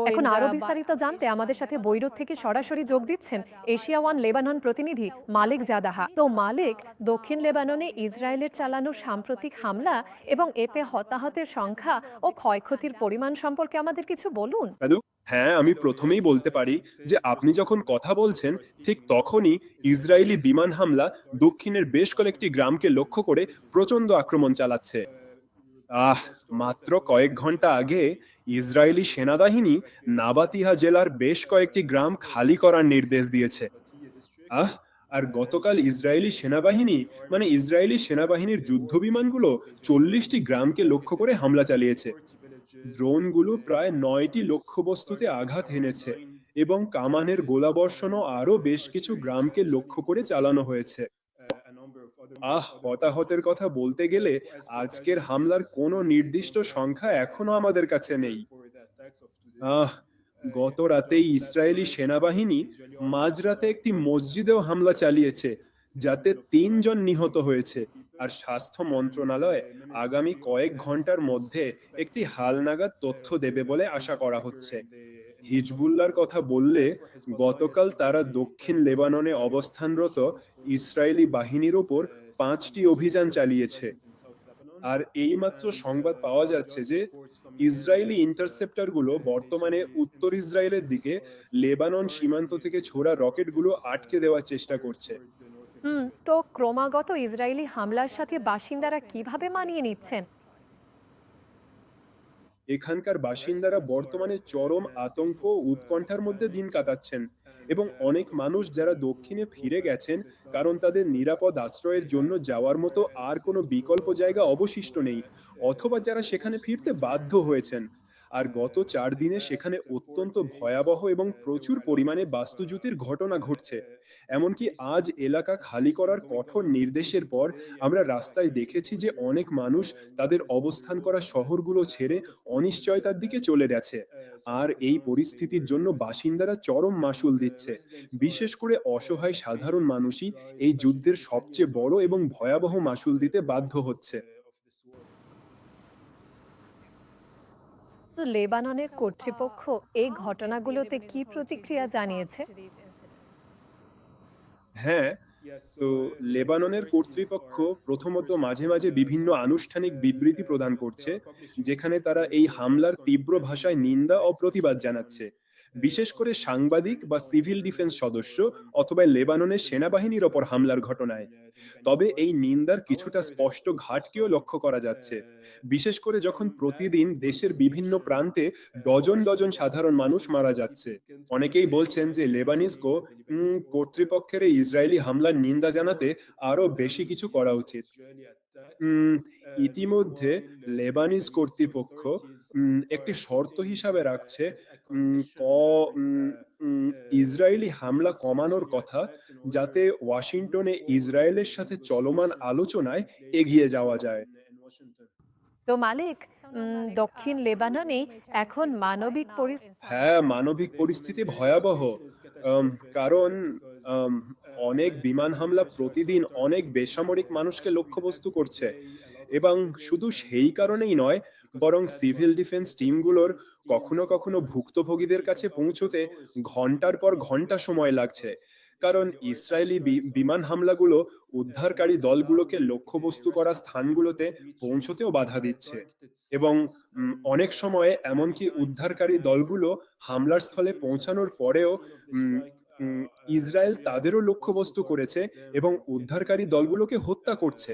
এখন আরো বিস্তারিত জানতে আমাদের সাথে বৈরুত থেকে সরাসরি যোগ দিচ্ছেন এশিয়া ওয়ান লেবানন প্রতিনিধি মালেক জাদাহা। তো মালেক, দক্ষিণ লেবাননে ইসরায়েলের চালানো সাম্প্রতিক হামলা এবং এতে হতাহতের সংখ্যা ও ক্ষয়ক্ষতির পরিমাণ সম্পর্কে আমাদের কিছু বলুন। দাদু, হ্যাঁ, আমি প্রথমেই বলতে পারি যে আপনি যখন কথা বলছেন ঠিক তখনই ইসরায়েলি বিমান হামলা দক্ষিণের বেশ কয়েকটি গ্রামকে লক্ষ্য করে প্রচণ্ড আক্রমণ চালাচ্ছে। আহ মাত্র কয়েক ঘন্টা আগে ইসরায়েলি সেনাবাহিনী নাবাতিহা জেলার বেশ কয়েকটি গ্রাম খালি করার নির্দেশ দিয়েছে। আহ আর গতকাল ইসরায়েলি সেনাবাহিনীর যুদ্ধ বিমানগুলো 40টি গ্রামকে লক্ষ্য করে হামলা চালিয়েছে। ড্রোনগুলো প্রায় 9টি লক্ষ্যবস্তুতে আঘাত হেনেছে এবং কামানের গোলাবর্ষণও আরও বেশ কিছু গ্রামকে লক্ষ্য করে চালানো হয়েছে। হতাহতের কথা বলতে গেলে আজকের হামলার কোনো নির্দিষ্ট সংখ্যা এখনো আমাদের কাছে নেই। আহ গত রাতেই ইসরায়েলি সেনাবাহিনী মাঝরাতে একটি মসজিদেও হামলা চালিয়েছে, যাতে 3 জন নিহত হয়েছে। আর স্বাস্থ্য মন্ত্রণালয় আগামী কয়েক ঘন্টার মধ্যে একটি হালনাগাদ তথ্য দেবে বলে আশা করা হচ্ছে। হিজবুল্লাহর কথা বললে, গতকাল তারা দক্ষিণ লেবাননে অবস্থানরত ইসরায়েলি বাহিনীর ওপর 5টি অভিযান চালিয়েছে। আর এইমাত্র সংবাদ পাওয়া যাচ্ছে যে ইসরায়েলি ইন্টারসেপ্টরগুলো বর্তমানে উত্তর ইসরায়েলের দিকে লেবানন সীমান্ত থেকে ছোড়া রকেটগুলো আটকে দেওয়ার চেষ্টা করছে। তো ক্রমাগত ইসরায়েলি হামলার সাথে বাসিন্দারা কিভাবে মানিয়ে নিচ্ছেন? এখানকার বাসিন্দারা বর্তমানে চরম আতঙ্ক ও উৎকণ্ঠার মধ্যে দিন কাটাচ্ছেন, এবং অনেক মানুষ যারা দক্ষিণে ফিরে গেছেন কারণ তাদের নিরাপদ আশ্রয়ের জন্য যাওয়ার মতো আর কোনো বিকল্প জায়গা অবশিষ্ট নেই, অথবা যারা সেখানে ফিরতে বাধ্য হয়েছেন। আর গত 4 দিনে সেখানে অত্যন্ত ভয়াবহ এবং প্রচুর পরিমাণে বাস্তুচ্যুতির ঘটনা ঘটছে। এমনকি আজ এলাকা খালি করার কঠোর নির্দেশের পর আমরা রাস্তায় দেখেছি যে অনেক মানুষ তাদের অবস্থান করা শহরগুলো ছেড়ে অনিশ্চয়তার দিকে চলে গেছে। আর এই পরিস্থিতির জন্য বাসিন্দারা চরম মাশুল দিচ্ছে। বিশেষ করে অসহায় সাধারণ মানুষই এই যুদ্ধের সবচেয়ে বড় এবং ভয়াবহ মাশুল দিতে বাধ্য হচ্ছে। তো লেবাননের কর্তৃপক্ষ এই ঘটনাগুলোতে কি প্রতিক্রিয়া জানিয়েছে? হ্যাঁ, তো লেবাননের কর্তৃপক্ষ প্রথমত মাঝে মাঝে বিভিন্ন আনুষ্ঠানিক বিবৃতি প্রদান করছে, যেখানে তারা এই হামলার তীব্র ভাষায় নিন্দা ও প্রতিবাদ জানাচ্ছে। বিশেষ করে সাংবাদিক বা সিভিল ডিফেন্স সদস্য অথবা লেবাননের সেনাবাহিনীর ওপর হামলার ঘটনায়। তবে এই নিন্দার কিছুটা স্পষ্ট ঘাটকেও লক্ষ্য করা যাচ্ছে, বিশেষ করে যখন প্রতিদিন দেশের বিভিন্ন প্রান্তে ডজন ডজন সাধারণ মানুষ মারা যাচ্ছে। অনেকেই বলছেন যে কর্তৃপক্ষের এই ইসরায়েলি হামলার নিন্দা জানাতে আরো বেশি কিছু করা উচিত। উম, ইতিমধ্যে লেবানিজ কর্তৃপক্ষ একটি শর্ত হিসাবে রাখছে, উম, ক উম, উম, ইসরায়েলি হামলা কমানোর কথা, যাতে ওয়াশিংটনে ইসরায়েলের সাথে চলমান আলোচনায় এগিয়ে যাওয়া যায়। তো মালিক, দক্ষিণ লেবাননে এখন মানবিক পরিস্থিতি। হ্যাঁ, মানবিক পরিস্থিতি ভয়াবহ। আম, কারণ আম, অনেক বিমান হামলা প্রতিদিন অনেক বেসামরিক মানুষকে লক্ষ্যবস্তু করছে, এবং শুধু সেই কারণেই নয়, বরং সিভিল ডিফেন্স টিমগুলোর কখনো কখনো ভুক্তভোগীদের কাছে পৌঁছতে ঘন্টার পর ঘন্টা সময় লাগছে। কারণ ইসরায়েলি বিমান হামলাগুলো উদ্ধারকারী দলগুলোকে লক্ষ্যবস্তু করা স্থানগুলোতে পৌঁছতেও বাধা দিচ্ছে। এবং অনেক সময় এমনকি উদ্ধারকারী দলগুলো হামলার স্থলে পৌঁছানোর পরেও উম, উম, ইসরায়েল তাদেরও লক্ষ্যবস্তু করেছে এবং উদ্ধারকারী দলগুলোকে হত্যা করছে।